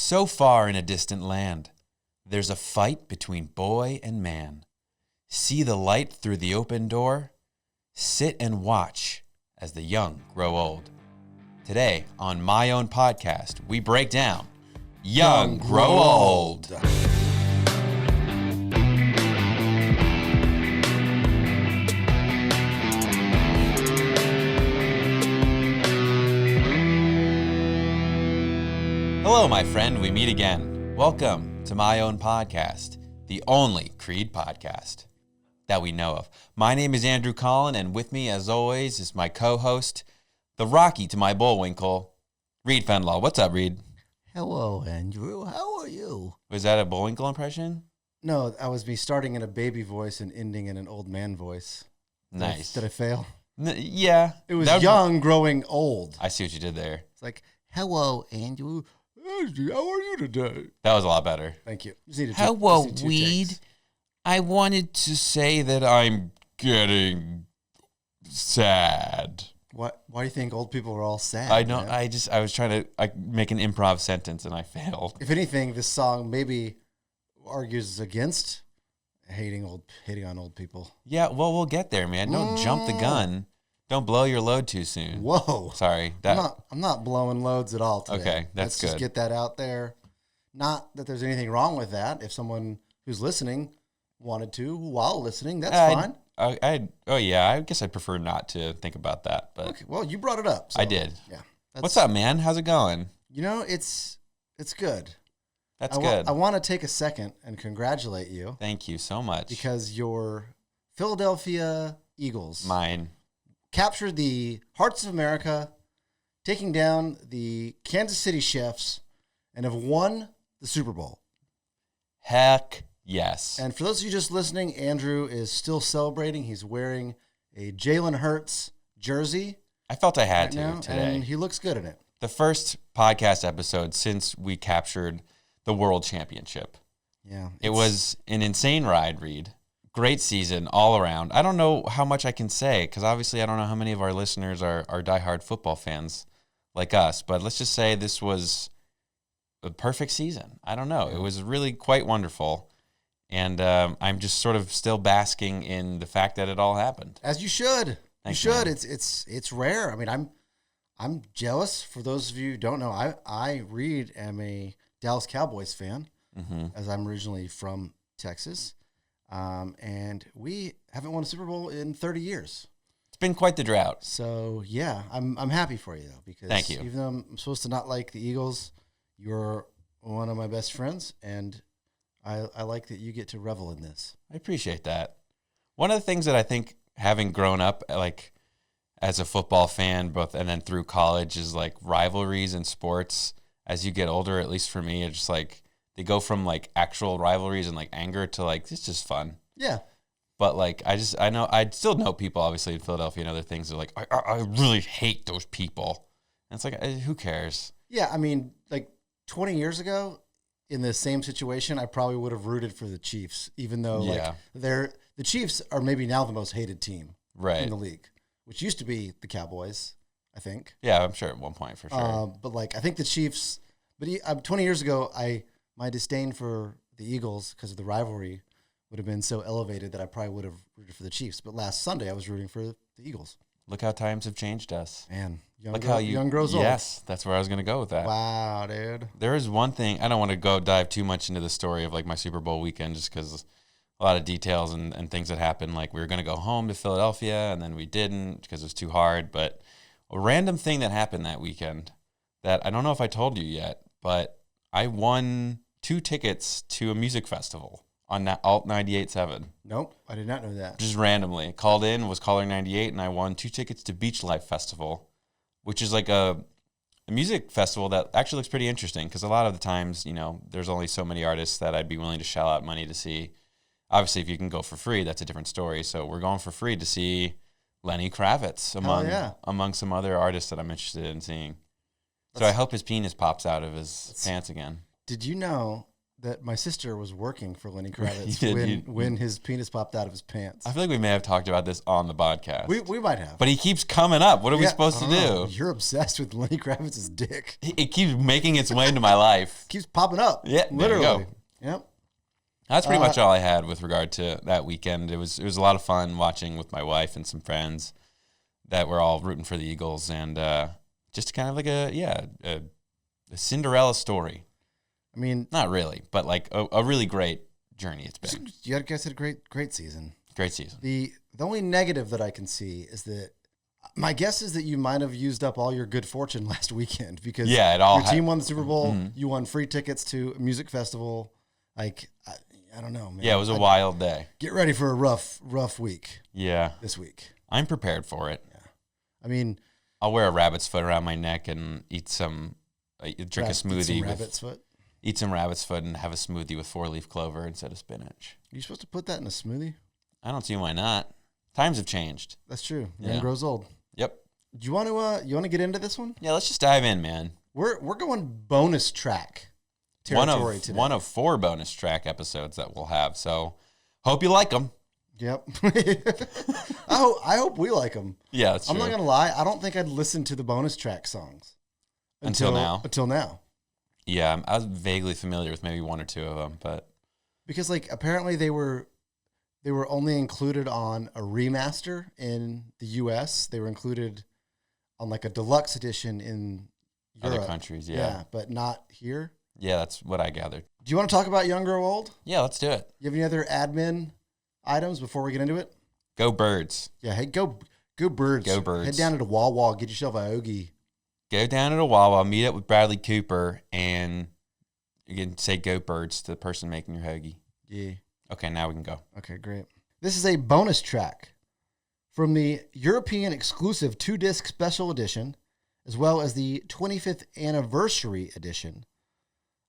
So far in a distant land, there's a fight between boy and man. See the light through the open door? Sit and watch as the young grow old. Today, on my own podcast, we break down Young Grow Old. Hello, my friend. We meet again. Welcome to my own podcast, the only Creed podcast that we know of. My name is Andrew Colin, and with me, as always, is my co-host, the Rocky to my Bullwinkle, Reid Fenlaw. What's up, Reid? Hello, Andrew. How are you? Was that a Bullwinkle impression? No, that was me starting in a baby voice and ending in an old man voice. Nice. Did I fail? Yeah. It was young growing old. I see what you did there. It's like, hello, Andrew. How are you today? That was a lot better. Thank you. Hello, Reid. I wanted to say that I'm getting sad. What? Why do you think old people are all sad? I know. Man? I was trying to make an improv sentence and I failed. If anything, this song maybe argues against hating on old people. Yeah, well, we'll get there, man. Don't jump the gun. Don't blow your load too soon. Whoa. Sorry. I'm not blowing loads at all today. Okay, that's good. Let's just get that out there. Not that there's anything wrong with that. If someone who's listening wanted to while listening, that's fine. I guess I'd prefer not to think about that. But okay, well, you brought it up. So, I did. Yeah. What's up, man? How's it going? You know, it's good. That's good. I want to take a second and congratulate you. Thank you so much. Because your Philadelphia Eagles captured the hearts of America, taking down the Kansas City Chiefs, and have won the Super Bowl. Heck yes. And for those of you just listening, Andrew is still celebrating. He's wearing a Jalen Hurts jersey. I felt I had right to now, today. And he looks good in it. The first podcast episode since we captured the World Championship. Yeah. It was an insane ride, Reid. Great season all around. I don't know how much I can say because obviously I don't know how many of our listeners are diehard football fans like us, but let's just say this was a perfect season. I don't know. It was really quite wonderful, and I'm just sort of still basking in the fact that it all happened. As you should. Thanks, you should. man. It's rare. I mean, I'm jealous. For those of you who don't know, I Reid am a Dallas Cowboys fan, as I'm originally from Texas. And we haven't won a Super Bowl in 30 years. It's been quite the drought. So yeah, I'm happy for you though, because thank you. Even though I'm supposed to not like the Eagles, you're one of my best friends, and I like that you get to revel in this. I appreciate that. One of the things that I think having grown up like as a football fan, both and then through college, is like rivalries in sports. As you get older, at least for me, it's just like they go from like actual rivalries and like anger to like it's just fun. Yeah. But like I still know people obviously in Philadelphia and other things. They're like I really hate those people. And it's like who cares? Yeah, I mean, like 20 years ago, in the same situation, I probably would have rooted for the Chiefs, even though the Chiefs are maybe now the most hated team in the league, which used to be the Cowboys, I think. Yeah, I'm sure at one point for sure. But like I think the Chiefs. But 20 years ago, my disdain for the Eagles because of the rivalry would have been so elevated that I probably would have rooted for the Chiefs. But last Sunday, I was rooting for the Eagles. Look how times have changed us. Man, young grows old. Yes, that's where I was going to go with that. Wow, dude. There is one thing. I don't want to dive too much into the story of like my Super Bowl weekend just because a lot of details and things that happened. Like we were going to go home to Philadelphia and then we didn't because it was too hard. But a random thing that happened that weekend that I don't know if I told you yet, but I won 2 tickets to a music festival on Alt 98.7. Nope, I did not know that. Just randomly. Called in, was caller 98, and I won 2 tickets to Beach Life Festival, which is like a music festival that actually looks pretty interesting because a lot of the times, you know, there's only so many artists that I'd be willing to shell out money to see. Obviously, if you can go for free, that's a different story. So we're going for free to see Lenny Kravitz among some other artists that I'm interested in seeing. So I hope his penis pops out of his pants again. Did you know that my sister was working for Lenny Kravitz did, when his penis popped out of his pants. I feel like we may have talked about this on the podcast. We might have. But he keeps coming up. What are we supposed to do? You're obsessed with Lenny Kravitz's dick. It keeps making its way into my life. Keeps popping up. Yeah, literally. there you go. Yep. That's pretty much all I had with regard to that weekend. It was a lot of fun watching with my wife and some friends that were all rooting for the Eagles, and just kind of like a Cinderella story. I mean, not really, but like a really great journey it's been. You guys had a great season. Great season. The only negative that I can see is that my guess is that you might have used up all your good fortune last weekend because your team won the Super Bowl. Mm-hmm. You won free tickets to a music festival. Like, I don't know, man. Yeah, it was a wild day. Get ready for a rough week. Yeah. This week. I'm prepared for it. Yeah. I mean, I'll wear a rabbit's foot around my neck and drink a smoothie. Eat some rabbit's foot and have a smoothie with 4-leaf clover instead of spinach. Are you supposed to put that in a smoothie? I don't see why not. Times have changed. That's true. Man grows old. Yep. Do you want to get into this one? Yeah, let's just dive in, man. We're going bonus track territory today. One of 4 bonus track episodes that we'll have. So, hope you like them. Yep. I hope we like them. Yeah, that's true. I'm not gonna lie. I don't think I'd listen to the bonus track songs until now. Until now. Yeah, I was vaguely familiar with maybe 1 or 2 of them, but because like apparently they were only included on a remaster in the U.S. They were included on like a deluxe edition in Europe. Other countries. Yeah, but not here. Yeah, that's what I gathered. Do you want to talk about Young Grow Old? Yeah, let's do it. You have any other admin items before we get into it? Go Birds. Yeah, hey, go Birds. Go Birds. Head down to the Wawa, get yourself a hoagie. Go down to the Wawa, meet up with Bradley Cooper, and you can say Go Birds to the person making your hoagie. Yeah. Okay, now we can go. Okay, great. This is a bonus track from the European exclusive 2-disc special edition, as well as the 25th anniversary edition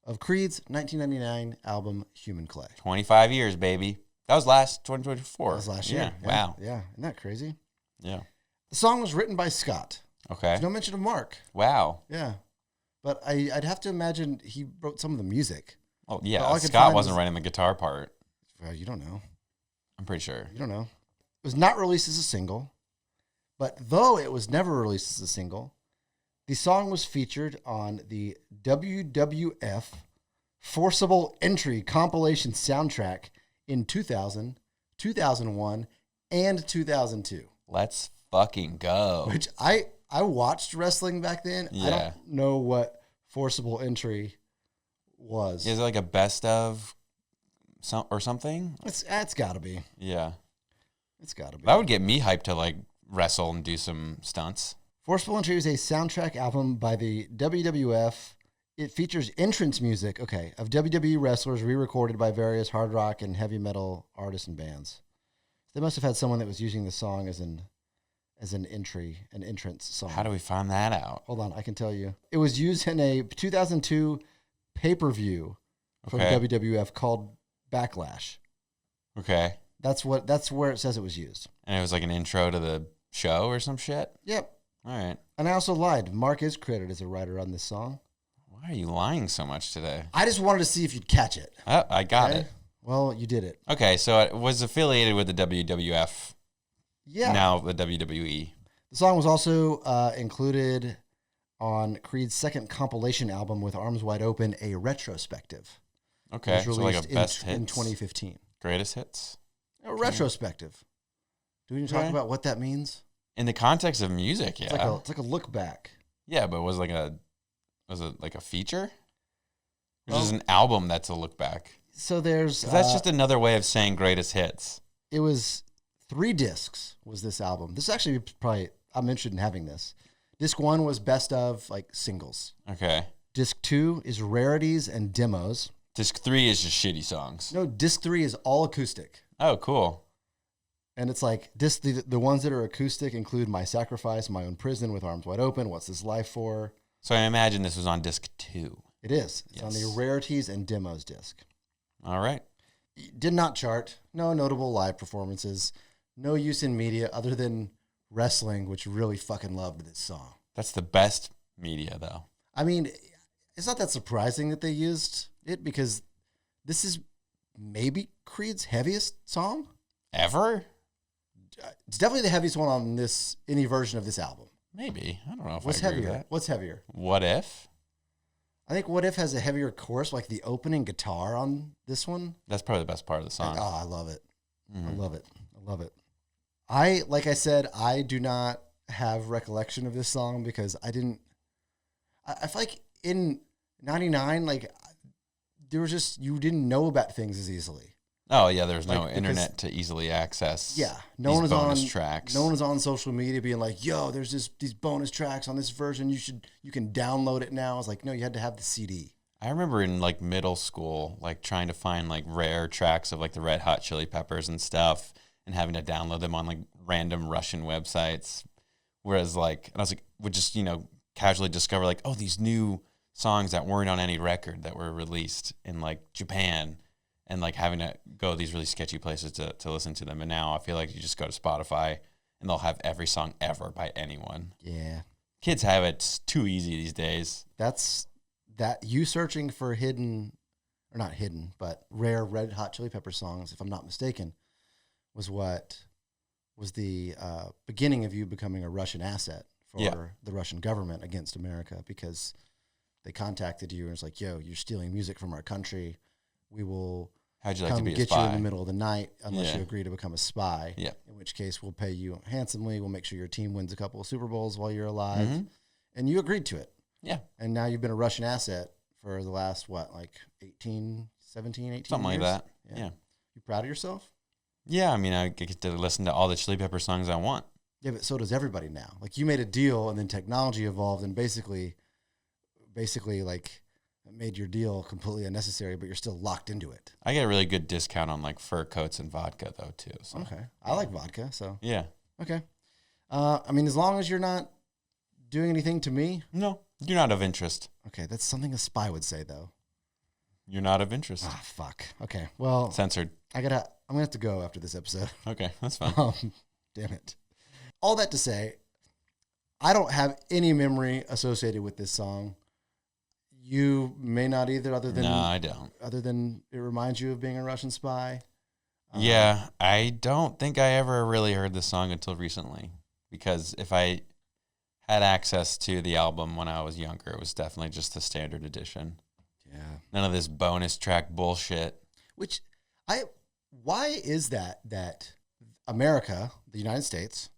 of Creed's 1999 album, Human Clay. 25 years, baby. That was 2024. That was last year. Yeah. Wow. Yeah. Isn't that crazy? Yeah. The song was written by Scott. Okay. There's no mention of Mark. Wow. Yeah. But I'd have to imagine he wrote some of the music. Oh, yeah. Scott wasn't writing the guitar part. Well, you don't know. I'm pretty sure. You don't know. It was not released as a single, but though it was never released as a single, the song was featured on the WWF Forcible Entry compilation soundtrack in 2000, 2001, and 2002. Let's fucking go. Which I watched wrestling back then. Yeah. I don't know what Forcible Entry was. Is it like a best of or something? It's got to be. Yeah. It's got to be. That would get me hyped to like wrestle and do some stunts. Forcible Entry is a soundtrack album by the WWF. It features entrance music, of WWE wrestlers re-recorded by various hard rock and heavy metal artists and bands. They must have had someone that was using the song as an entrance song. How do we find that out? Hold on, I can tell you. It was used in a 2002 pay-per-view from WWF called Backlash. Okay. That's where it says it was used. And it was like an intro to the show or some shit? Yep. All right. And I also lied. Mark is credited as a writer on this song. Why are you lying so much today? I just wanted to see if you'd catch it. Oh, I got it. Well, you did it. Okay, so it was affiliated with the WWF. Yeah. Now the WWE. The song was also included on Creed's second compilation album with Arms Wide Open, a retrospective. Okay, it was released so like a best hits? in 2015. Greatest hits? A retrospective. Do we need to talk about what that means? In the context of music, yeah. It's like a look back. Yeah, but was it like a feature? Which is an album that's a look back. So there's... that's just another way of saying greatest hits. It was 3 discs was this album. This actually probably... I'm interested in having this. Disc 1 was best of singles. Okay. Disc 2 is rarities and demos. Disc 3 is just shitty songs. No, disc 3 is all acoustic. Oh, cool. And it's like the ones that are acoustic include My Sacrifice, My Own Prison, With Arms Wide Open, What's This Life For? So I imagine this was on disc 2. It is. It's on the rarities and demos disc. All right. Did not chart. No notable live performances. No use in media other than wrestling, which really fucking loved this song. That's the best media, though. I mean, it's not that surprising that they used it because This is maybe Creed's heaviest song. Ever? It's definitely the heaviest one on any version of this album. Maybe. I don't know if What's I agree heavier? with that. What's heavier? What If? I think What If has a heavier chorus, like the opening guitar on this one. That's probably the best part of the song. Oh, I love it. Mm-hmm. I love it. I love it. Like I said, I do not have recollection of this song because I feel like in 99, like there was just, you didn't know about things as easily. Oh yeah, there's no Like, internet to easily access. Yeah, no one is bonus tracks. No one is on social media being like, "Yo, there's these bonus tracks on this version. You can download it now." I was like, "No, you had to have the CD." I remember in like middle school, like trying to find like rare tracks of like the Red Hot Chili Peppers and stuff, and having to download them on like random Russian websites. Whereas like, and I was like, would just casually discover like, oh, these new songs that weren't on any record that were released in like Japan. And like having to go these really sketchy places to listen to them. And now I feel like you just go to Spotify and they'll have every song ever by anyone. Yeah. Kids have it. It's too easy these days. That's that you searching for not hidden, but rare Red Hot Chili Pepper songs, if I'm not mistaken, was the beginning of you becoming a Russian asset for the Russian government against America, because they contacted you and it's like, yo, you're stealing music from our country. We will How'd you like to be a get spy? you in the middle of the night unless you agree to become a spy. Yeah. In which case, we'll pay you handsomely. We'll make sure your team wins a couple of Super Bowls while you're alive. And you agreed to it. Yeah. And now you've been a Russian asset for the last, 18 Something years? like that. Yeah. You proud of yourself? Yeah. I mean, I get to listen to all the Chili Pepper songs I want. Yeah, but so does everybody now. Like, you made a deal and then technology evolved and basically like made your deal completely unnecessary, but you're still locked into it. I get a really good discount on like fur coats and vodka though too. So. Okay. I like vodka, so. Yeah. Okay. I mean, as long as you're not doing anything to me. No, you're not of interest. Okay, that's something a spy would say, though. You're not of interest. Ah, fuck. Okay, well. Censored. I'm going to have to go after this episode. Okay, that's fine. Damn it. All that to say, I don't have any memory associated with this song. You may not either, other than... No, I don't. Other than it reminds you of being a Russian spy. Yeah, I don't think I ever really heard this song until recently. Because if I had access to the album when I was younger, it was definitely just the standard edition. Yeah. None of this bonus track bullshit. Why is that America, the United States,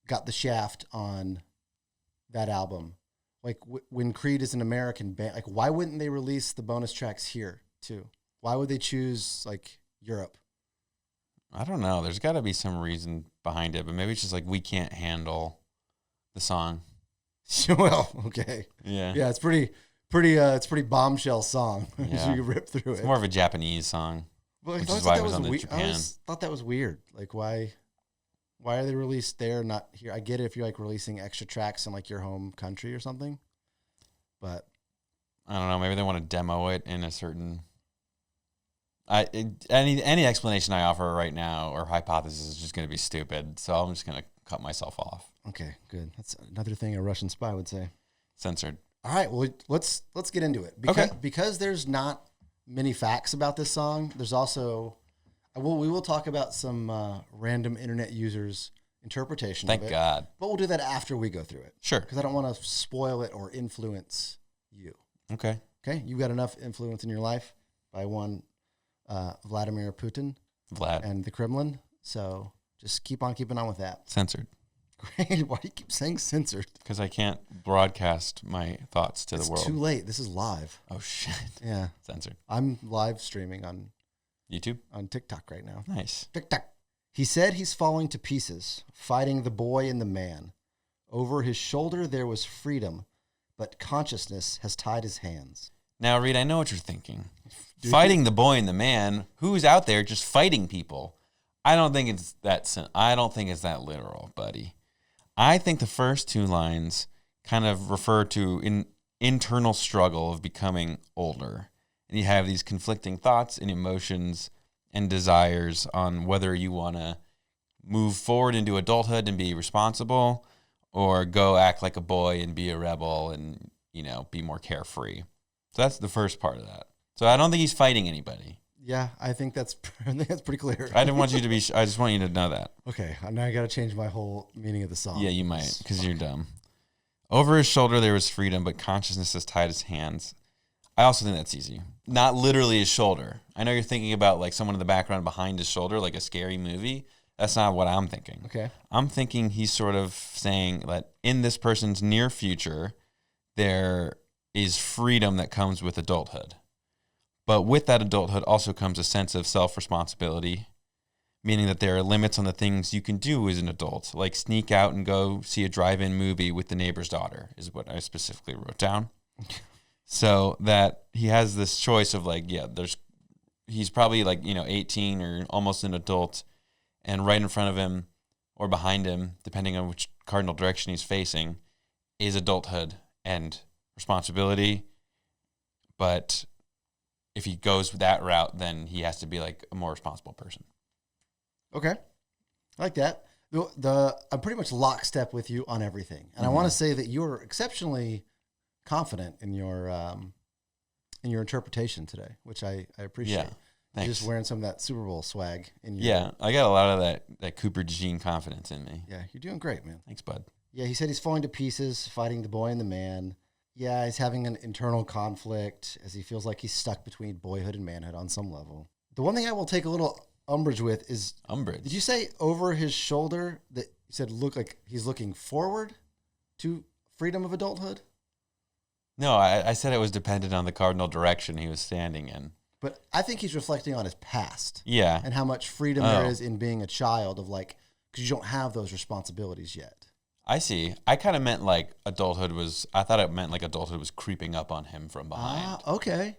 got the shaft on that album? Like, when Creed is an American band, like, why wouldn't they release the bonus tracks here, too? Why would they choose, like, Europe? I don't know. There's got to be some reason behind it, but maybe it's just like we can't handle the song. Well, okay. Yeah. Yeah, it's pretty bombshell song. Yeah. You rip through It's it. more of a Japanese song, Well, which is why it was on the I Japan. always thought that was weird. Like, why are they released there, not here? I get it if you're like releasing extra tracks in like your home country or something, but I don't know. Maybe they want to demo it in a certain. Any explanation I offer right now or hypothesis is just going to be stupid. So I'm just going to cut myself off. okay, good. That's another thing a Russian spy would say. Censored. All right, well, let's get into it. Because there's not many facts about this song. There's also, we will talk about some random internet users' interpretation Thank of it. God. But we'll do that after we go through it. Sure. Because I don't want to spoil it or influence you. Okay. Okay? You got enough influence in your life by one Vladimir Putin Vlad. and the Kremlin. So just keep on keeping on with that. Censored. Great. Why do you keep saying censored? Because I can't broadcast my thoughts to the world. It's too late. This is live. Oh, shit. Yeah. Censored. I'm live streaming on YouTube? on TikTok right now. Nice. TikTok. He said he's falling to pieces, fighting the boy and the man. Over his shoulder there was freedom, but consciousness has tied his hands. Now, Reid, I know what you're thinking. Fighting the boy and the man, who's out there just fighting people? I don't think it's that literal, buddy. I think the first two lines kind of refer to an internal struggle of becoming older. And you have these conflicting thoughts and emotions and desires on whether you want to move forward into adulthood and be responsible or go act like a boy and be a rebel and, be more carefree. So that's the first part of that. So I don't think he's fighting anybody. Yeah, I think that's pretty clear. I didn't want you to be. I just want you to know that. Okay, now I got to change my whole meaning of the song. Yeah, you might, because you're dumb. Over his shoulder there was freedom, but consciousness has tied his hands. I also think that's easy. Not literally his shoulder. I know you're thinking about like someone in the background behind his shoulder, like a scary movie. That's not what I'm thinking. Okay. I'm thinking he's sort of saying that in this person's near future, there is freedom that comes with adulthood. But with that adulthood also comes a sense of self-responsibility, meaning that there are limits on the things you can do as an adult, like sneak out and go see a drive-in movie with the neighbor's daughter, is what I specifically wrote down. So that he has this choice of like, he's probably like, 18 or almost an adult, and right in front of him or behind him, depending on which cardinal direction he's facing, is adulthood and responsibility. But if he goes that route, then he has to be like a more responsible person. Okay. I like that. I'm pretty much lockstep with you on everything. And I want to say that you're exceptionally confident in your interpretation today, which I appreciate. Yeah, thanks. You're just wearing some of that Super Bowl swag in your Yeah, I got a lot of that Cooper DeJean confidence in me. Yeah, you're doing great, man. Thanks, bud. Yeah, he said he's falling to pieces, fighting the boy and the man. Yeah, he's having an internal conflict as he feels like he's stuck between boyhood and manhood on some level. The one thing I will take a little umbrage with is... Umbrage? Did you say over his shoulder that you said look like he's looking forward to freedom of adulthood? No, I said it was dependent on the cardinal direction he was standing in. But I think he's reflecting on his past. Yeah. And how much freedom there is in being a child of like, because you don't have those responsibilities yet. I see. I kind of meant like adulthood was, I thought it meant like adulthood was creeping up on him from behind. Okay.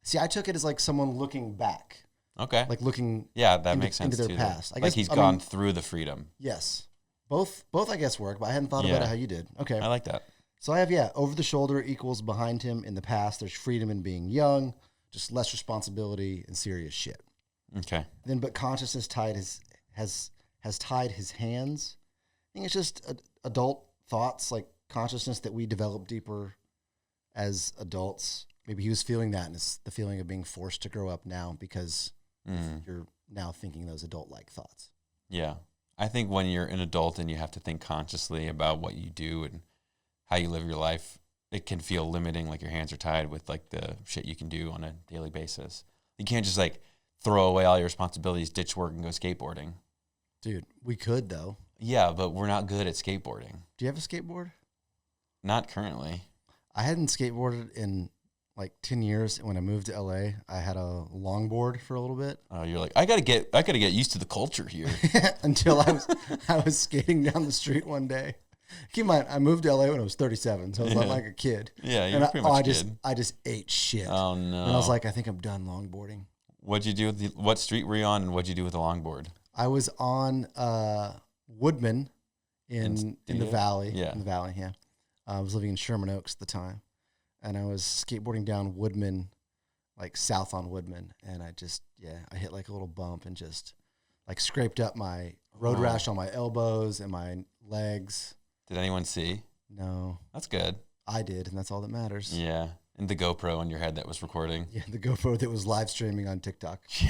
See, I took it as like someone looking back. Okay. Like looking that makes sense into their too, past. I like guess, he's gone through the freedom. Yes. Both I guess work, but I hadn't thought about it how you did. Okay. I like that. So I have, over the shoulder equals behind him in the past. There's freedom in being young, just less responsibility and serious shit. Okay. Then, but consciousness has tied his hands. I think it's just adult thoughts, like consciousness that we develop deeper as adults. Maybe he was feeling that, and it's the feeling of being forced to grow up now because you're now thinking those adult-like thoughts. Yeah. I think when you're an adult and you have to think consciously about what you do and how you live your life, it can feel limiting, like your hands are tied with like the shit you can do on a daily basis. You can't just like throw away all your responsibilities, ditch work, and go skateboarding. Dude, we could though. Yeah, but we're not good at skateboarding. Do you have a skateboard? Not currently. I hadn't skateboarded in like 10 years. When I moved to LA, I had a longboard for a little bit. Oh, you're like, I gotta get used to the culture here. Until I was skating down the street one day. Keep in mind, I moved to LA when I was 37, so I was not like a kid. Yeah, you're pretty much a kid. I just ate shit. Oh no! And I was like, I think I'm done longboarding. What'd you do with what street were you on, and what'd you do with the longboard? I was on Woodman in the valley. Yeah, in the valley. Yeah, I was living in Sherman Oaks at the time, and I was skateboarding down Woodman, like south on Woodman, and I hit like a little bump and just like scraped up my road rash on my elbows and my legs. Did anyone see? No. That's good. I did, and that's all that matters. Yeah. And the GoPro on your head that was recording. Yeah, the GoPro that was live streaming on TikTok. Shit.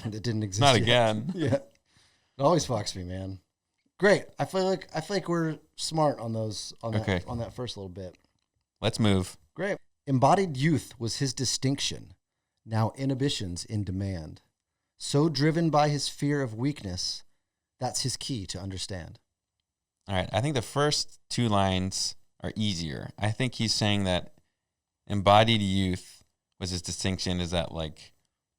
It didn't exist Not yet. again. Yeah. It always fucks me, man. Great. I feel like we're smart on that first little bit. Let's move. Great. Embodied youth was his distinction. Now inhibitions in demand. So driven by his fear of weakness, that's his key to understand. All right. I think the first two lines are easier. I think he's saying that embodied youth was his distinction, is that like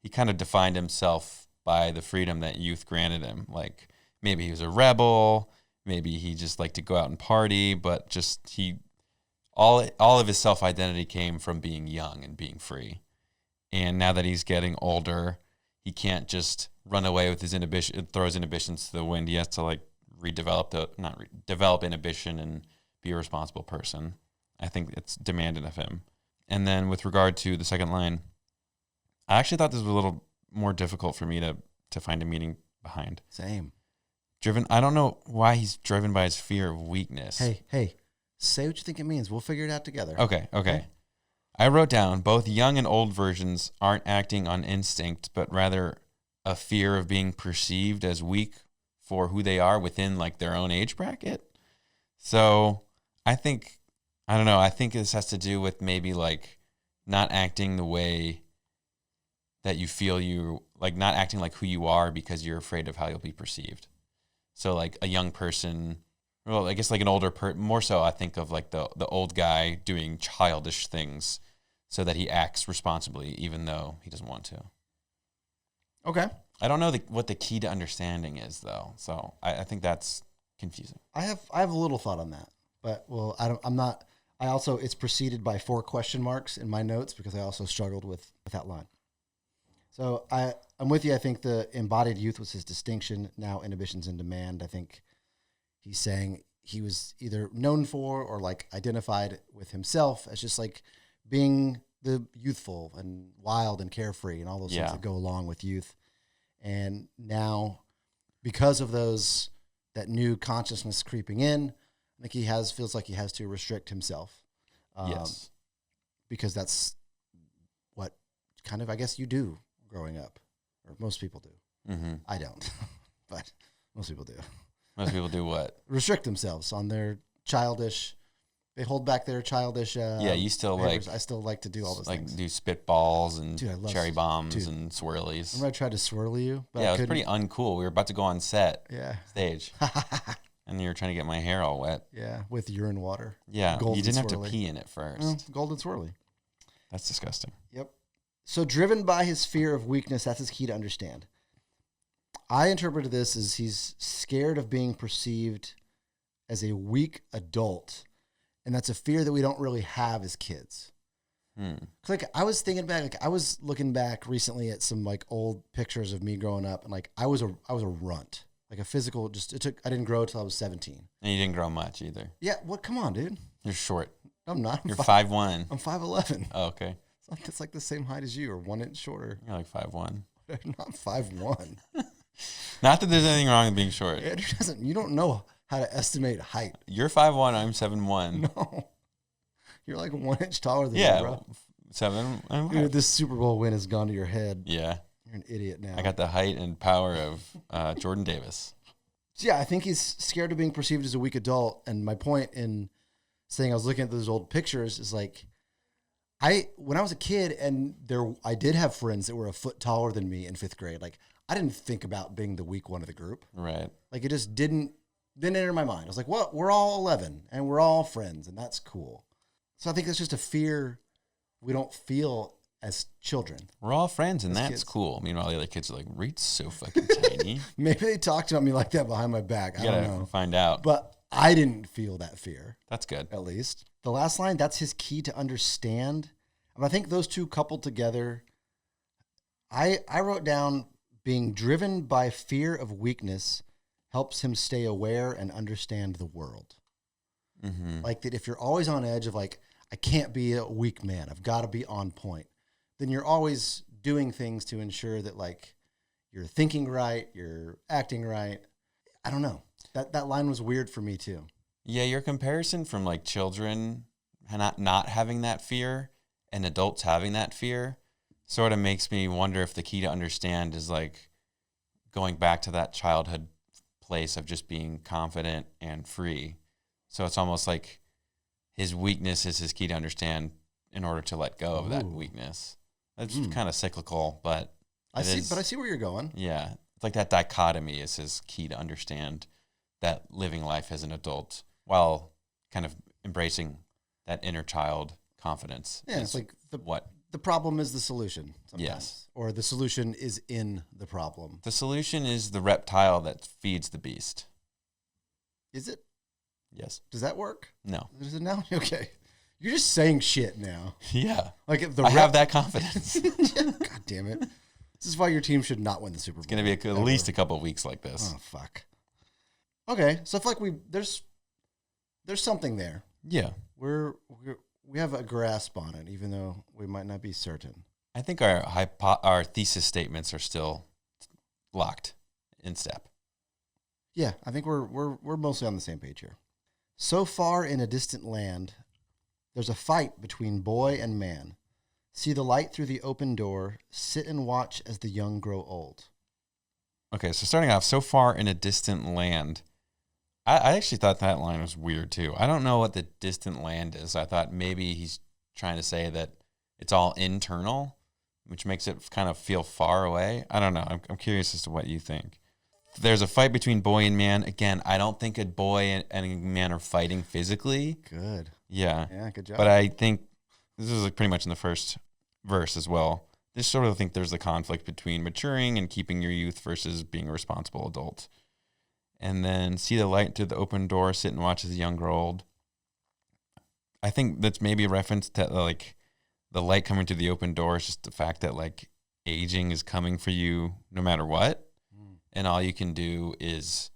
he kind of defined himself by the freedom that youth granted him. Like maybe he was a rebel, maybe he just liked to go out and party, but just all of his self-identity came from being young and being free. And now that he's getting older, he can't run away with his inhibition, throw his inhibitions to the wind. He has to like develop inhibition and be a responsible person. I think it's demanded of him. And then with regard to the second line, I actually thought this was a little more difficult for me to find a meaning behind. Same. Driven, I don't know why he's driven by his fear of weakness. Hey, say what you think it means. We'll figure it out together. Okay. I wrote down both young and old versions aren't acting on instinct, but rather a fear of being perceived as weak for who they are within like their own age bracket. So I think, I don't know, I think this has to do with maybe like not acting the way that you feel you, like not acting like who you are because you're afraid of how you'll be perceived. So like a young person, well, I guess like an older more so I think of like the old guy doing childish things so that he acts responsibly even though he doesn't want to. Okay. I don't know what the key to understanding is though. So I think that's confusing. I have a little thought on that, but well, I also, it's preceded by 4 question marks in my notes because I also struggled with that line. So I'm with you. I think the embodied youth was his distinction. Now inhibitions in demand. I think he's saying he was either known for or like identified with himself as just like being the youthful and wild and carefree and all those things that go along with youth. And now because of that new consciousness creeping in, I think feels like he has to restrict himself. Yes. Because that's what kind of, I guess, you do growing up, or most people do. Mm-hmm. I don't, but most people do. Most people do what? Restrict themselves on their childish. They hold back their childish. You still behaviors. I still like to do all those like things. do spitballs and cherry bombs dude. and swirlies. Remember I tried to swirly you? But it was pretty uncool. We were about to go on stage. And you were trying to get my hair all wet. Yeah, with urine water. Yeah, golden you didn't swirly. have to pee in it first. Golden swirly. That's disgusting. Yep. So driven by his fear of weakness, that's his key to understand. I interpreted this as he's scared of being perceived as a weak adult. And that's a fear that we don't really have as kids. Like I was thinking back, like I was looking back recently at some like old pictures of me growing up, and like I was a runt, like a physical. I didn't grow till I was 17. And you didn't grow much either. Yeah, come on, dude. You're short. I'm not. You're 5'1". I'm 5'11". Oh, okay. It's like the same height as you, or 1 inch shorter. You're like 5'1". Not 5'1". Not that there's anything wrong with being short. Andrew you don't know how to estimate height. You're 5'1", I'm 7'1". No. You're like 1 inch taller than me, bro. 7. Dude, this Super Bowl win has gone to your head. Yeah. You're an idiot now. I got the height and power of Jordan Davis. So yeah, I think he's scared of being perceived as a weak adult. And my point in saying I was looking at those old pictures is like, when I was a kid and I did have friends that were a foot taller than me in 5th grade. Like I didn't think about being the weak one of the group. Right. Like it just didn't enter my mind. I was like, well, we're all 11 and we're all friends and that's cool. So I think that's just a fear we don't feel as children. We're all friends, and as that's kids. Cool. Meanwhile, the other kids are like, Reed's so fucking tiny. Maybe they talked about me like that behind my back. I don't know. Find out. But I didn't feel that fear. That's good. At least. The last line, that's his key to understand. And I think those two coupled together, I wrote down being driven by fear of weakness helps him stay aware and understand the world. Mm-hmm. Like that if you're always on edge of like, I can't be a weak man, I've got to be on point, then you're always doing things to ensure that like you're thinking right, you're acting right. I don't know. That line was weird for me too. Yeah, your comparison from like children not having that fear and adults having that fear sort of makes me wonder if the key to understand is like going back to that childhood place of just being confident and free. So it's almost like his weakness is his key to understand in order to let go of that weakness. That's kind of cyclical, but I see where you're going. Yeah. It's like that dichotomy is his key to understand that living life as an adult while kind of embracing that inner child confidence. Yeah, it's like the problem is the solution sometimes. Yes. Or the solution is in the problem. The solution is the reptile that feeds the beast. Is it? Yes. Does that work? No. Is it now? Okay. You're just saying shit now. Yeah. Like if I have that confidence. God damn it. This is why your team should not win the Super Bowl. It's going to be at least a couple of weeks like this. Oh, fuck. Okay. So I feel like there's something there. Yeah. We have a grasp on it, even though we might not be certain. I think our thesis statements are still locked in step. Yeah, I think we're mostly on the same page here. So far in a distant land, There's a fight between boy and man. See the light through the open door. Sit and watch as the young grow old. Okay, so starting off, so far in a distant land. I actually thought that line was weird too. I don't know what the distant land is. I thought maybe he's trying to say that it's all internal, which makes it kind of feel far away. I don't know. I'm curious as to what you think. There's a fight between boy and man. Again, I don't think a boy and a man are fighting physically. Good. Yeah. Yeah, good job. But I think this is like pretty much in the first verse as well. This sort of think there's the conflict between maturing and keeping your youth versus being a responsible adult. And then see the light through the open door, sit and watch as the young grow old. I think that's maybe a reference to like the light coming through the open door is just the fact that like aging is coming for you no matter what. And all you can do is,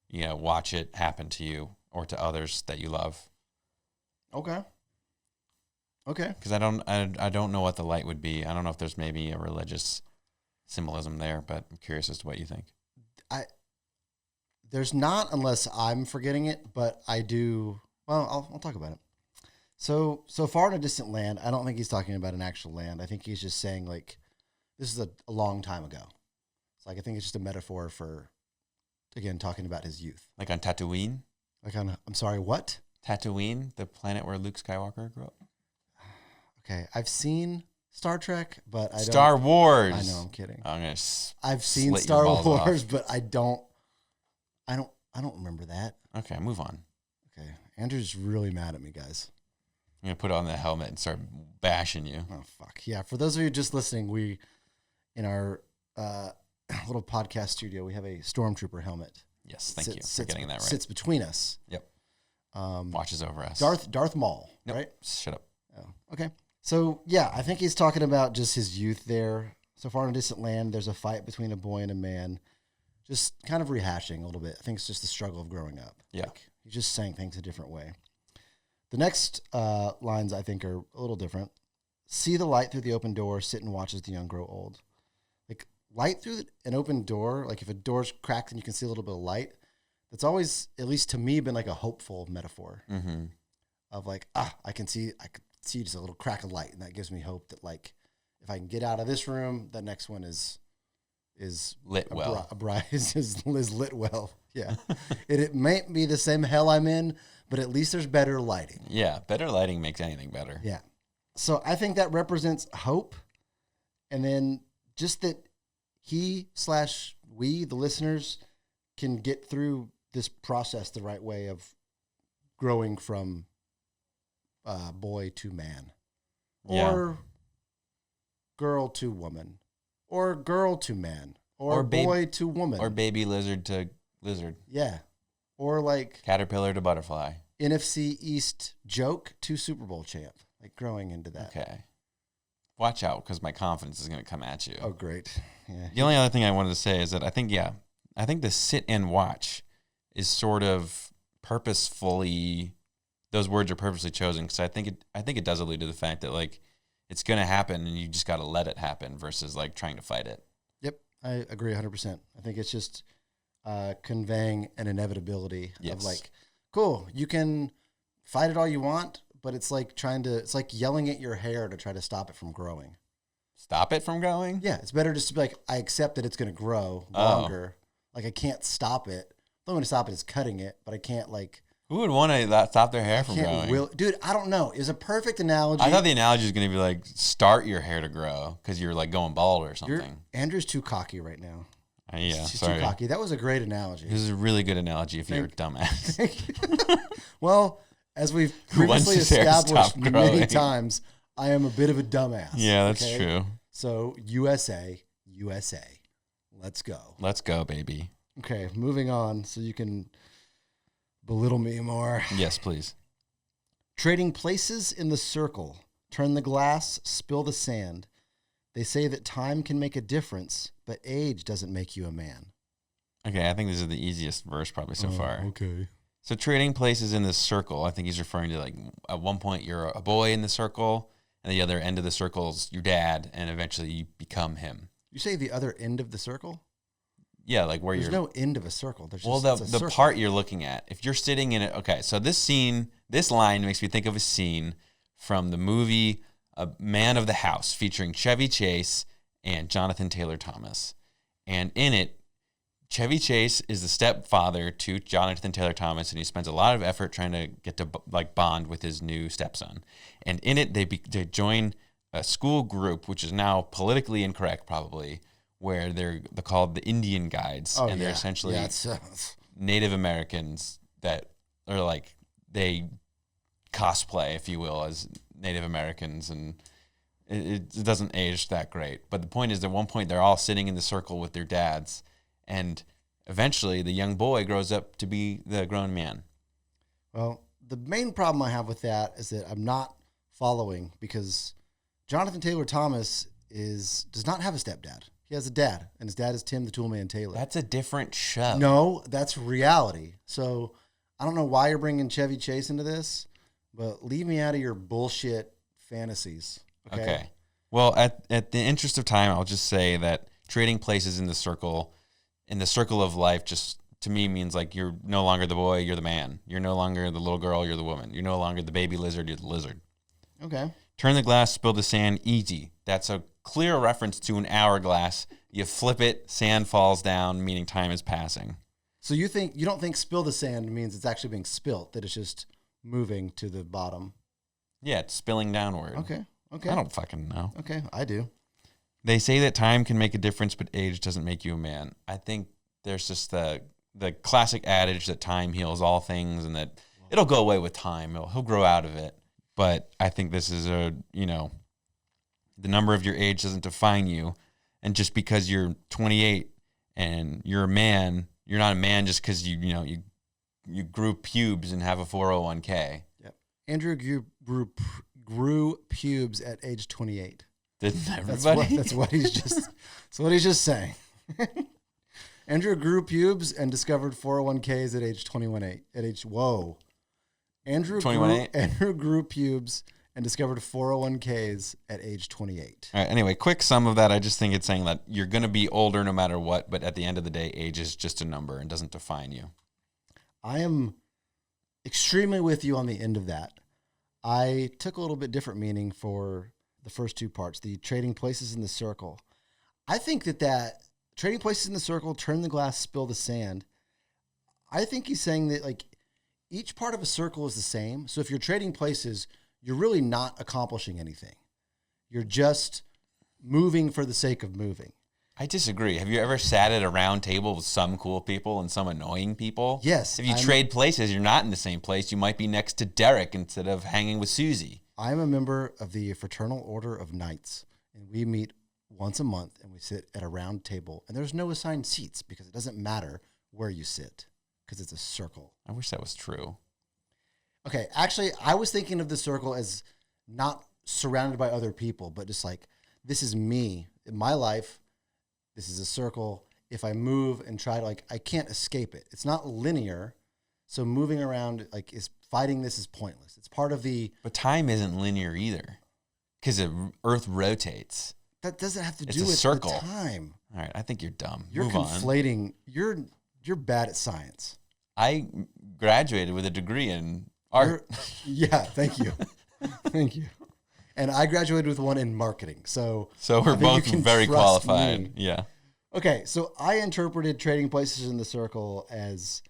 watch it happen to you or to others that you love. Okay. Because I don't know what the light would be. I don't know if there's maybe a religious symbolism there, but I'm curious as to what you think. There's not, unless I'm forgetting it, but I do. Well, I'll talk about it. So far in a distant land, I don't think he's talking about an actual land. I think he's just saying like, this is a long time ago. It's like, I think it's just a metaphor for, again, talking about his youth. Like on Tatooine? I'm sorry, what? Tatooine, the planet where Luke Skywalker grew up. Okay, I've seen Star Trek, but I don't. Star Wars. I know, I'm kidding. I've seen Star Wars, but I don't remember that. Okay, move on. Okay, Andrew's really mad at me, guys. I'm going to put on the helmet and start bashing you. Oh, fuck. Yeah, for those of you just listening, we, in our little podcast studio, we have a Stormtrooper helmet. Yes, thank you for getting that right. Sits between us. Yep. Watches over us. Darth Maul, nope. Right? Shut up. Oh, okay. So, yeah, I think he's talking about just his youth there. So far in a distant land, there's a fight between a boy and a man. Just kind of rehashing a little bit. I think it's just the struggle of growing up. Yeah. Like, he's just saying things a different way. The next lines, I think, are a little different. See the light through the open door, sit and watch as the young grow old. Like, light through an open door, like if a door's cracked and you can see a little bit of light, that's always, at least to me, been like a hopeful metaphor. Mm-hmm. Of like, I could see just a little crack of light, and that gives me hope that like, if I can get out of this room, the next one is lit well. Is lit well. Yeah. It may be the same hell I'm in, but at least there's better lighting. Yeah, better lighting makes anything better. Yeah. So I think that represents hope, and then just that we, the listeners, can get through this process the right way of growing from boy to man, or girl to woman, or girl to man, or boy to woman, or baby lizard to lizard. Yeah. Or like caterpillar to butterfly. NFC East joke to Super Bowl champ. Like growing into that. Okay. Watch out, because my confidence is going to come at you. Oh, great. Yeah. The only other thing I wanted to say is that I think the sit and watch is sort of purposefully, those words are purposely chosen, because I think it does allude to the fact that like it's going to happen and you just got to let it happen versus like trying to fight it. Yep. I agree 100%. I think it's just conveying an inevitability of like, cool, you can fight it all you want, but it's like it's like yelling at your hair to try to stop it from growing. Stop it from growing? Yeah, it's better just to be like, I accept that it's going to grow longer. Like, I can't stop it. The only way to stop it is cutting it, but I can't, like... Who would want to stop their hair from growing? Dude, I don't know. It was a perfect analogy. I thought the analogy was going to be like, start your hair to grow because you're like going bald or something. Andrew's too cocky right now. Yeah, He's sorry. too cocky. That was a great analogy. This is a really good analogy if you're a dumbass. Well, as we've previously established many times, I am a bit of a dumbass. Yeah, that's true. So, USA. Let's go. Let's go, baby. Okay, moving on so you can belittle me more. Yes, please. Trading places in the circle. Turn the glass, spill the sand. They say that time can make a difference, but age doesn't make you a man. Okay, I think this is the easiest verse probably so far. Okay. So trading places in this circle, I think he's referring to like at one point you're a boy in the circle, and the other end of the circle is your dad, and eventually you become him. You say the other end of the circle? Yeah, like where There's no end of a circle. There's just, the part you're looking at. If you're sitting in it, okay, so this line makes me think of a scene from the movie A Man of the House, featuring Chevy Chase and Jonathan Taylor Thomas. And in it, Chevy Chase is the stepfather to Jonathan Taylor Thomas, and he spends a lot of effort trying to get to like bond with his new stepson. And in it, they join a school group, which is now politically incorrect, probably, where they're called the Indian Guides, and they're essentially Native Americans that are like they cosplay, if you will, as Native Americans, and it doesn't age that great. But the point is, at one point, they're all sitting in the circle with their dads. And eventually, the young boy grows up to be the grown man. Well, the main problem I have with that is that I'm not following, because Jonathan Taylor Thomas does not have a stepdad. He has a dad, and his dad is Tim the Toolman Taylor. That's a different show. No, that's reality. So I don't know why you're bringing Chevy Chase into this, but leave me out of your bullshit fantasies. Okay. Well, at the interest of time, I'll just say that trading places in the circle of life, just to me means like you're no longer the boy, you're the man. You're no longer the little girl, you're the woman. You're no longer the baby lizard, you're the lizard. Okay. Turn the glass, spill the sand, easy. That's a clear reference to an hourglass. You flip it, sand falls down, meaning time is passing. So you don't think spill the sand means it's actually being spilt, that it's just moving to the bottom? Yeah, it's spilling downward. Okay. I don't fucking know. Okay, I do. They say that time can make a difference, but age doesn't make you a man. I think there's just the classic adage that time heals all things, and that it'll go away with time. He'll grow out of it. But I think this is the number of your age doesn't define you. And just because you're 28 and you're a man, you're not a man just because you grew pubes and have a 401k. Yep. Andrew grew pubes at age 28. Didn't everybody? That's what he's just saying. Andrew grew pubes and discovered 401ks at age 21. Whoa. Andrew grew pubes and discovered 401ks at age 28. All right. Anyway, quick sum of that. I just think it's saying that you're going to be older no matter what, but at the end of the day, age is just a number and doesn't define you. I am extremely with you on the end of that. I took a little bit different meaning for the first two parts, the trading places in the circle. I think that trading places in the circle, turn the glass, spill the sand. I think he's saying that like each part of a circle is the same. So if you're trading places, you're really not accomplishing anything. You're just moving for the sake of moving. I disagree. Have you ever sat at a round table with some cool people and some annoying people? Yes. If you trade places, you're not in the same place. You might be next to Derek instead of hanging with Susie. I'm a member of the Fraternal Order of Knights, and we meet once a month, and we sit at a round table, and there's no assigned seats because it doesn't matter where you sit because it's a circle. I wish that was true. Okay, actually, I was thinking of the circle as not surrounded by other people, but just like, this is me in my life. This is a circle. If I move and try to I can't escape it. It's not linear. So moving around, fighting this is pointless. It's part of But time isn't linear either, because the Earth rotates. That doesn't have to It's do a with circle. the time. All right, I think you're dumb. You're Move on. conflating. You're bad at science. I graduated with a degree in art. Yeah, thank you. Thank you. And I graduated with one in marketing. So we're both very qualified. Me. Yeah. Okay, so I interpreted trading places in the circle as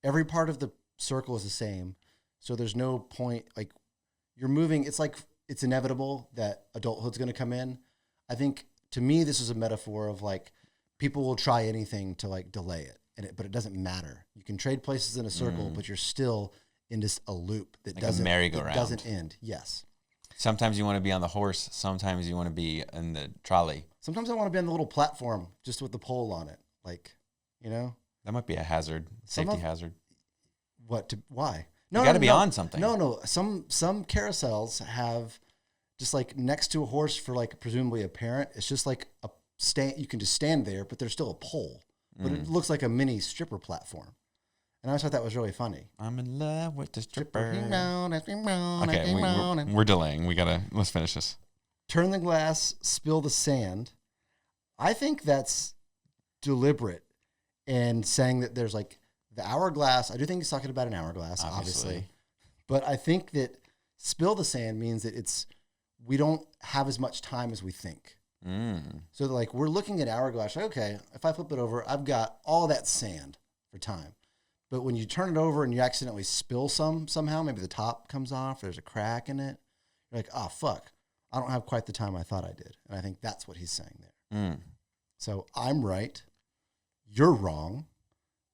every part of the circle is the same. So there's no point, you're moving. It's like it's inevitable that adulthood's going to come in. I think, to me, this is a metaphor of people will try anything to delay it, but it doesn't matter. You can trade places in a circle, but you're still in a loop that doesn't end. Yes. Sometimes you want to be on the horse. Sometimes you want to be in the trolley. Sometimes I want to be on the little platform just with the pole on it. That might be a hazard, safety hazard. Why? No, you got to be on something. No. Some carousels have just next to a horse for presumably a parent. It's just a stand. You can just stand there, but there's still a pole. But it looks like a mini stripper platform. And I always thought that was really funny. I'm in love with the stripper. Okay, we're delaying. Let's finish this. Turn the glass, spill the sand. I think that's deliberate in saying that there's the hourglass. I do think he's talking about an hourglass, obviously. But I think that spill the sand means that we don't have as much time as we think. So like we're looking at hourglass, like, okay, if I flip it over, I've got all that sand for time. But when you turn it over and you accidentally spill somehow, maybe the top comes off, there's a crack in it, you're like, oh, fuck, I don't have quite the time I thought I did. And I think that's what he's saying there. So I'm right. You're wrong.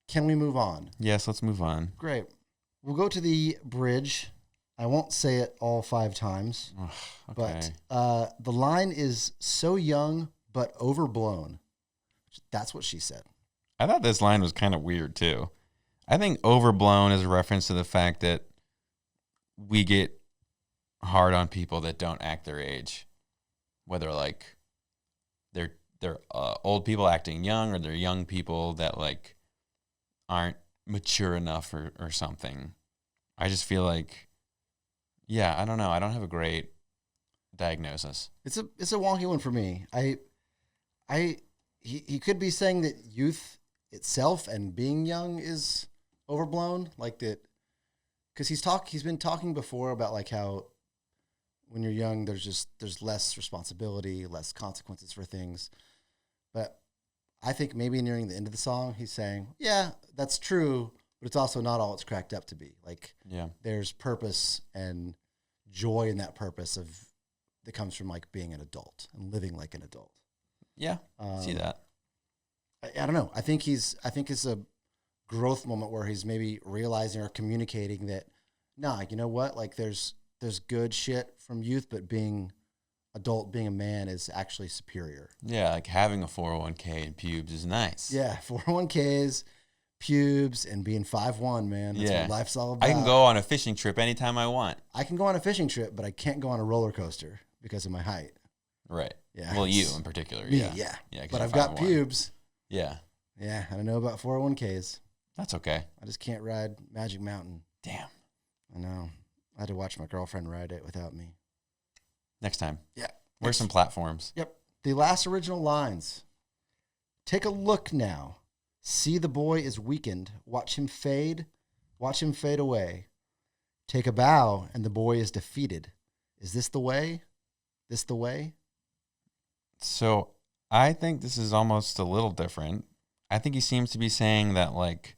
Can we move on? Yes, let's move on. Great. We'll go to the bridge. I won't say it all 5 times, Okay. but the line is so young but overblown. That's what she said. I thought this line was kind of weird too. I think overblown is a reference to the fact that we get hard on people that don't act their age, whether like they're old people acting young or they're young people that like aren't mature enough or something. I just feel like, yeah, I don't know. I don't have a great diagnosis. It's a wonky one for me. He could be saying that youth itself and being young is overblown, like that, because he's been talking before about like how when you're young there's less responsibility, less consequences for things. But I think maybe nearing the end of the song he's saying, yeah, that's true, but it's also not all it's cracked up to be. Like, there's purpose and joy in that purpose that comes from like being an adult and living like an adult. Yeah, see that. I don't know. I think it's a growth moment where he's maybe realizing or communicating that, nah, you know what? Like there's good shit from youth, but being adult, being a man is actually superior. Yeah, like having a 401k and pubes is nice. Yeah, 401ks, pubes, and being 5'1", man. That's what life's all about. I can go on a fishing trip anytime I want. I can go on a fishing trip, but I can't go on a roller coaster because of my height. Right. Yeah. Well, you in particular. Me, yeah. But I've got pubes. Yeah. Yeah, I don't know about 401ks. That's okay. I just can't ride Magic Mountain. Damn. I know. I had to watch my girlfriend ride it without me. Next time. Yeah. Where's some platforms? Yep. The last original lines. Take a look now. See the boy is weakened. Watch him fade. Watch him fade away. Take a bow and the boy is defeated. Is this the way? This the way? So I think this is almost a little different. I think he seems to be saying that like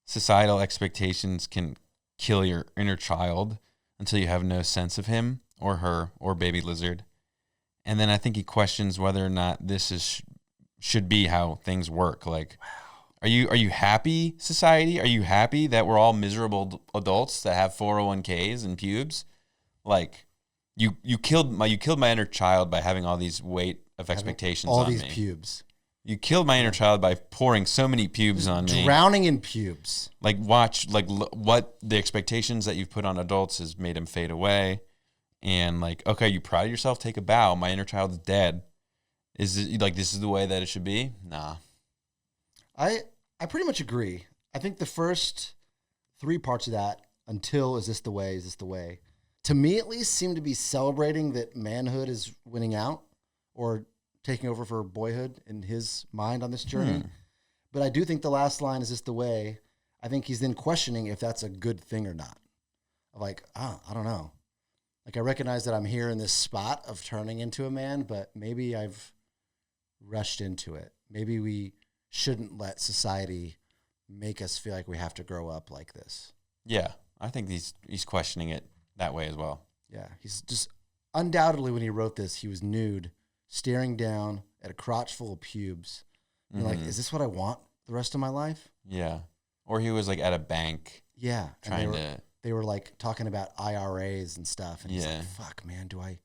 societal expectations can kill your inner child until you have no sense of him or her or baby lizard. And then I think he questions whether or not this should be how things work. Like, are you happy, society? Are you happy that we're all miserable adults that have 401ks and pubes? Like, you killed my inner child by having all these weight of expectations on me. All these pubes. You killed my inner child by pouring so many pubes on me. Drowning in pubes. Like, watch, like, what the expectations that you've put on adults has made them fade away. And, like, okay, you proud of yourself? Take a bow. My inner child is dead. Is it, like, this is the way that it should be? Nah. I pretty much agree. I think the first 3 parts of that, until is this the way, to me at least seem to be celebrating that manhood is winning out or taking over for boyhood in his mind on this journey. But I do think the last line, is this the way, I think he's then questioning if that's a good thing or not. Like, I don't know. Like, I recognize that I'm here in this spot of turning into a man, but maybe I've rushed into it. Maybe we shouldn't let society make us feel like we have to grow up like this. Yeah, I think he's questioning it that way as well. Yeah, he's just undoubtedly, when he wrote this, he was nude, staring down at a crotch full of pubes. And like, is this what I want the rest of my life? Yeah. Or he was like at a bank. Yeah. Trying they were like talking about IRAs and stuff. And he's like, fuck, man, do I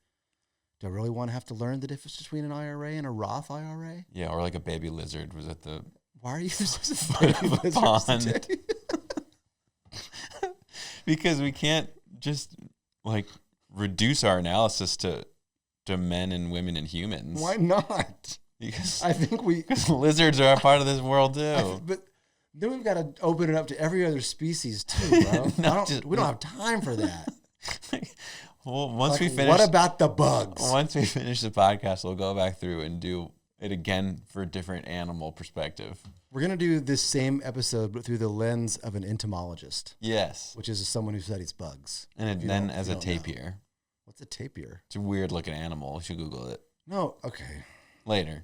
really want to have to learn the difference between an IRA and a Roth IRA? Yeah, or like a baby lizard was at the Why are you so baby pond? Because we can't just like reduce our analysis to men and women and humans. Why not? Because I think lizards are a part of this world too. But then we've got to open it up to every other species too, bro. We don't have time for that. Well, once we finish, what about the bugs? Once we finish the podcast, we'll go back through and do it again for a different animal perspective. We're going to do this same episode, but through the lens of an entomologist. Yes. Which is someone who studies bugs. And then as a tapir. What's a tapir? It's a weird looking animal. You should Google it. No, okay. Later.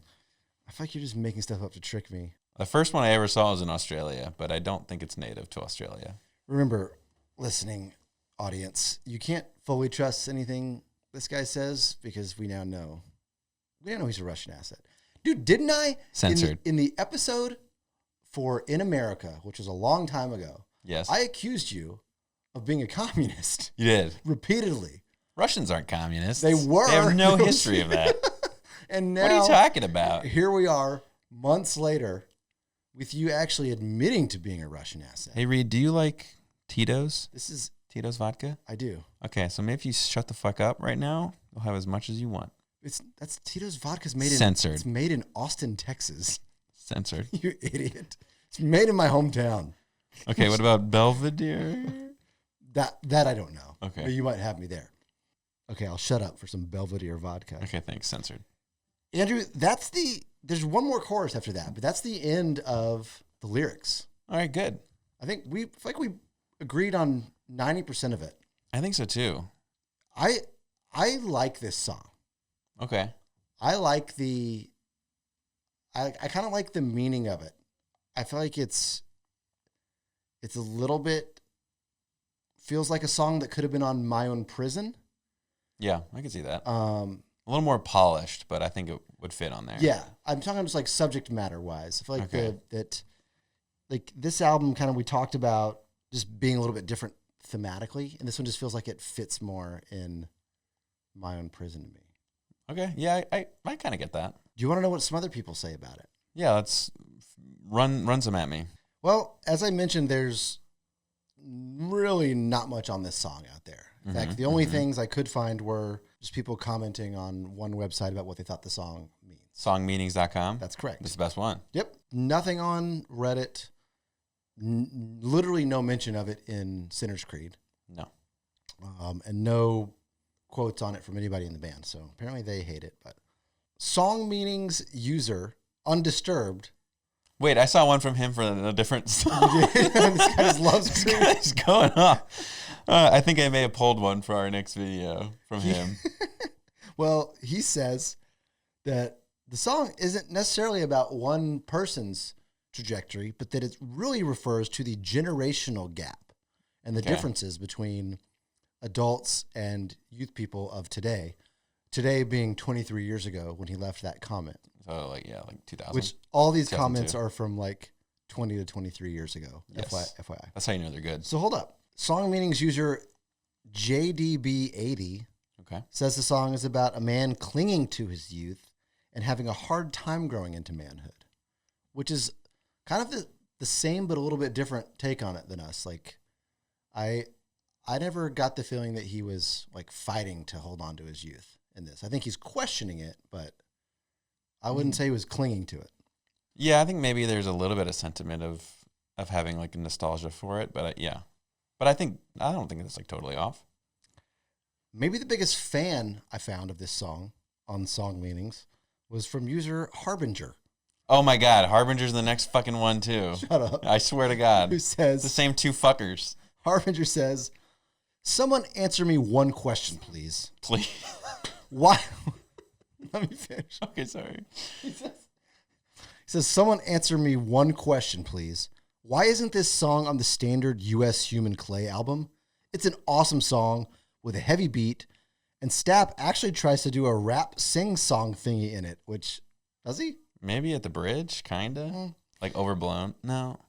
I feel like you're just making stuff up to trick me. The first one I ever saw was in Australia, but I don't think it's native to Australia. Remember, listening audience, you can't fully trust anything this guy says because we now know he's a Russian asset. Dude, didn't I? Censored. In the episode for In America, which was a long time ago, yes, I accused you of being a communist. You did. Repeatedly. Russians aren't communists. They were. They have no history of that. And now, what are you talking about? Here we are, months later, with you actually admitting to being a Russian asset. Hey, Reid, do you like Tito's? This is Tito's vodka? I do. Okay, so maybe if you shut the fuck up right now, you'll have as much as you want. That's Tito's vodka's made in Censored. It's made in Austin, Texas. Censored. You idiot. It's made in my hometown. Okay, what about Belvedere? That I don't know. Okay. But you might have me there. Okay, I'll shut up for some Belvedere vodka. Okay, thanks. Censored. Andrew, there's one more chorus after that, but that's the end of the lyrics. All right, good. I think we agreed on 90% of it. I think so too. I like this song. Okay. I like I kind of like the meaning of it. I feel like it's a little bit, feels like a song that could have been on My Own Prison. Yeah, I can see that. A little more polished, but I think it would fit on there. Yeah, I'm talking just like subject matter wise. I feel like that this album kind of, we talked about just being a little bit different thematically, and this one just feels like it fits more in My Own Prison to me. Okay, yeah, I kind of get that. Do you want to know what some other people say about it? Yeah, let's run some at me. Well, as I mentioned, there's really not much on this song out there. In fact, the only things I could find were just people commenting on one website about what they thought the song means. Songmeanings.com? That's correct. It's the best one. Yep. Nothing on Reddit. Literally no mention of it in Sinner's Creed. No. And no quotes on it from anybody in the band. So apparently they hate it. But Song Meanings user, Undisturbed. Wait, I saw one from him for a different song. This guy just loves This guy's going off. I think I may have pulled one for our next video from him. Well, he says that the song isn't necessarily about one person's trajectory, but that it really refers to the generational gap and the differences between adults and youth people of today. Today being 23 years ago when he left that comment. So like 2000. Which all these 2002. comments are from like 20 to 23 years ago. Yes. FYI. That's how you know they're good. So hold up. Song Meanings user JDB80 says the song is about a man clinging to his youth and having a hard time growing into manhood, which is kind of the same but a little bit different take on it than us. Like, I never got the feeling that he was like fighting to hold on to his youth in this. I think he's questioning it, but I wouldn't say he was clinging to it. Yeah, I think maybe there's a little bit of sentiment of having like a nostalgia for it, but yeah. But I don't think it's like totally off. Maybe the biggest fan I found of this song on Song Meanings was from user Harbinger. Oh my God, Harbinger's the next fucking one too. Shut up. I swear to God. Who says, it's the same two fuckers. Harbinger says, someone answer me one question, please. Please. Why? Let me finish. Okay, sorry. He says, someone answer me one question, please. Why isn't this song on the standard U.S. Human Clay album? It's an awesome song with a heavy beat, and Stapp actually tries to do a rap sing-song thingy in it, which, does he? Maybe at the bridge, kinda. Like overblown. No.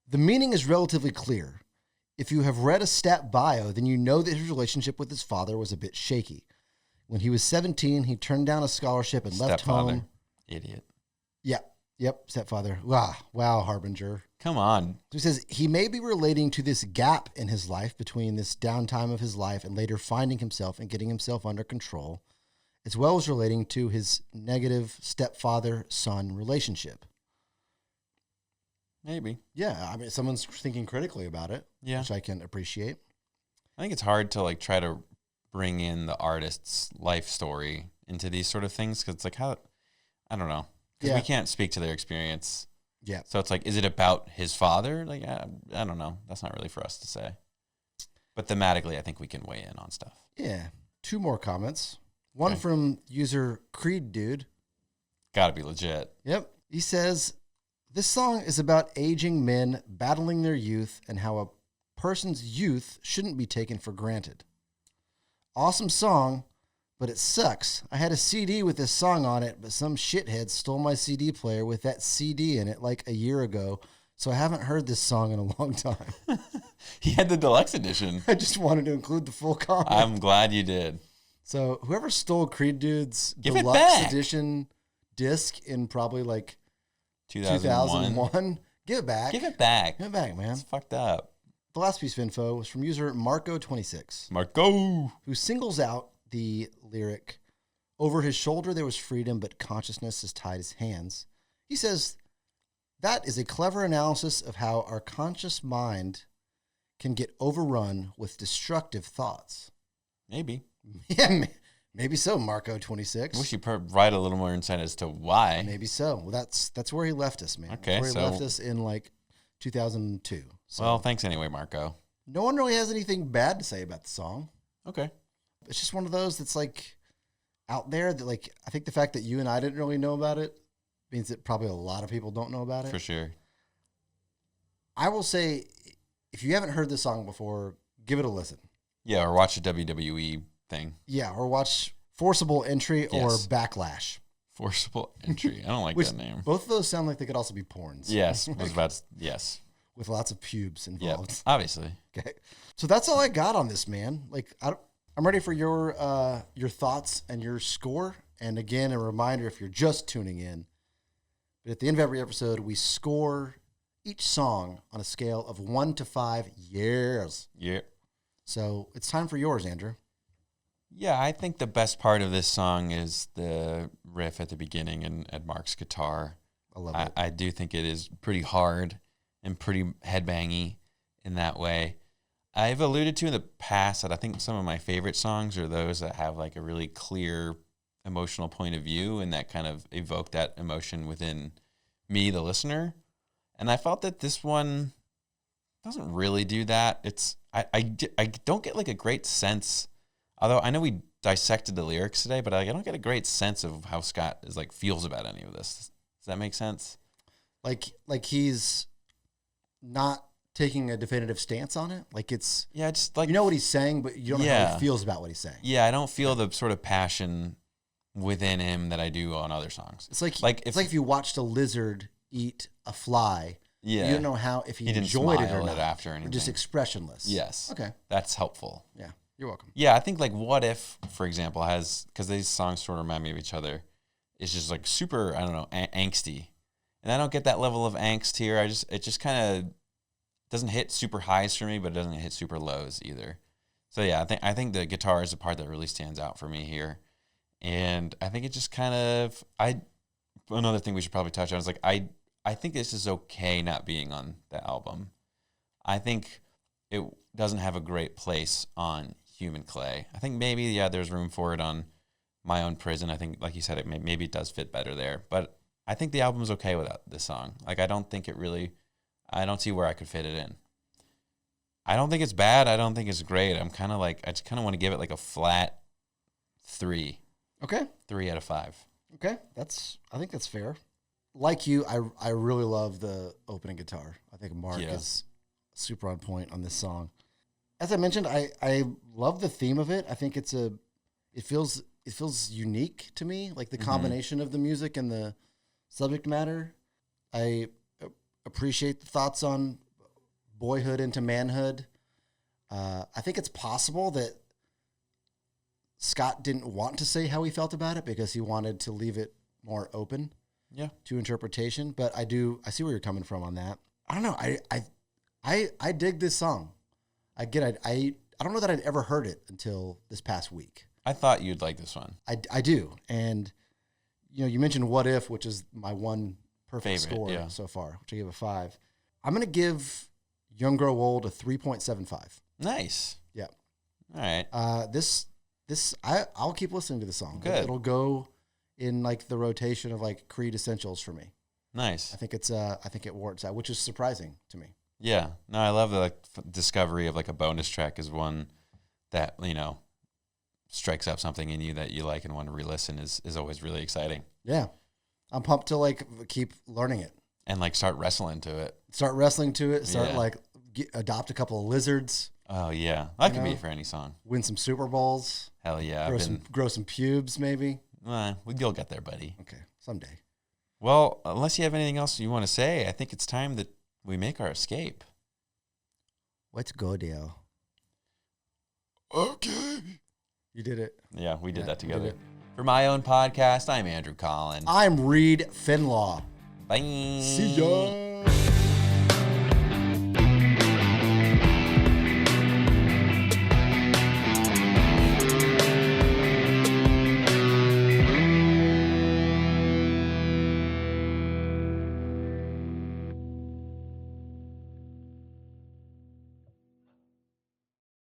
The meaning is relatively clear. If you have read a Stapp bio, then you know that his relationship with his father was a bit shaky. When he was 17, he turned down a scholarship and left home. Idiot. Yeah. Yep, stepfather. Wow, Harbinger. Come on. So he says he may be relating to this gap in his life between this downtime of his life and later finding himself and getting himself under control, as well as relating to his negative stepfather-son relationship. Maybe. Yeah, I mean, someone's thinking critically about it, which I can appreciate. I think it's hard to like try to bring in the artist's life story into these sort of things because it's like I don't know. Because we can't speak to their experience. Yeah. So it's like, is it about his father? Like, I don't know. That's not really for us to say. But thematically, I think we can weigh in on stuff. Yeah. 2 more comments. One from user Creed Dude. Gotta be legit. Yep. He says, this song is about aging men battling their youth and how a person's youth shouldn't be taken for granted. Awesome song, but it sucks. I had a CD with this song on it, but some shithead stole my CD player with that CD in it like a year ago, so I haven't heard this song in a long time. He had the deluxe edition. I just wanted to include the full comment. I'm glad you did. So whoever stole Creed Dude's Give deluxe edition disc in probably like 2001, give it back. Give it back. Give it back, man. It's fucked up. The last piece of info was from user Marco26. Marco! Who singles out the lyric, over his shoulder there was freedom, but consciousness has tied his hands. He says, that is a clever analysis of how our conscious mind can get overrun with destructive thoughts. Maybe. Yeah, maybe so, Marco26. Wish you provide a little more insight as to why. Maybe so. Well, that's where he left us, man. Okay, that's where he left us in like 2002. So well, thanks anyway, Marco. no one really has anything bad to say about the song. Okay. It's just one of those that's like out there that like, I think the fact that you and I didn't really know about it means that probably a lot of people don't know about it. For sure. I will say, if you haven't heard this song before, give it a listen. Yeah, or watch a WWE thing. Yeah, or watch Forcible Entry or Backlash. Forcible Entry. I don't like that name. Both of those sound like they could also be porns. Yes, I was about to, yes. With lots of pubes involved. Yep, obviously. Okay. So that's all I got on this, man. Like, I'm ready for your thoughts and your score. And again, a reminder, if you're just tuning in, but at the end of every episode, we score each song on a scale of 1 to 5 years. Yeah. So it's time for yours, Andrew. Yeah, I think the best part of this song is the riff at the beginning and Mark's guitar. I love it. I do think it is pretty hard and pretty headbangy in that way. I've alluded to in the past that I think some of my favorite songs are those that have like a really clear emotional point of view and that kind of evoke that emotion within me, the listener. And I felt that this one doesn't really do that. I don't get like a great sense, although I know we dissected the lyrics today, but I don't get a great sense of how Scott is like feels about any of this. Does that make sense? Like he's not taking a definitive stance on it. Like it's just like you know what he's saying, but you don't know how he feels about what he's saying. Yeah, I don't feel the sort of passion within him that I do on other songs. It's like if you watched a lizard eat a fly. Yeah, you don't know how if he didn't enjoyed it or smile not. After anything. Or just expressionless. Yes. Okay. That's helpful. Yeah. You're welcome. Yeah, I think like What If, for example, has, because these songs sort of remind me of each other, it's just like super, I don't know, angsty. And I don't get that level of angst here. It just kind of doesn't hit super highs for me, but it doesn't hit super lows either. So yeah, I think the guitar is the part that really stands out for me here. And I think it just kind of, another thing we should probably touch on is like, I think this is okay not being on the album. I think it doesn't have a great place on Human Clay. I think maybe, there's room for it on My Own Prison. I think, like you said, maybe it does fit better there. But I think the album's okay without this song. Like, I don't see where I could fit it in. I don't think it's bad. I don't think it's great. I just kind of want to give it like a flat 3. Okay. 3 out of 5. Okay. I think that's fair. Like you, I really love the opening guitar. I think Mark is super on point on this song. As I mentioned, I love the theme of it. I think it feels unique to me, like the combination of the music and the subject matter. I appreciate the thoughts on boyhood into manhood. I think it's possible that Scott didn't want to say how he felt about it because he wanted to leave it more open to interpretation. But I see where you're coming from on that. I don't know. I dig this song. I don't know that I'd ever heard it until this past week. I thought you'd like this one. I do. And, you mentioned What If, which is my one perfect score so far, which I give a 5. I'm going to give Young Grow Old a 3.75. Nice. Yeah. All right. I'll keep listening to the song. Good. It'll go in like the rotation of like Creed essentials for me. Nice. I think it warrants that, which is surprising to me. Yeah. No, I love the like discovery of like a bonus track is one that, you know, strikes up something in you that you like and want to re-listen is always really exciting. Yeah. I'm pumped to like keep learning it. And like start wrestling to it. Start wrestling to it. Start Yeah. like adopt a couple of lizards. Oh yeah. That could be for any song. Win some Super Bowls. Hell yeah. Grow some pubes maybe. You'll get there, buddy. Okay. Someday. Well, unless you have anything else you want to say, I think it's time that we make our escape. Let's go, Dale. Okay. You did it. Yeah, we did that together. For my own podcast, I'm Andrew Colin. I'm Reid Fenlaw. Bye. See ya.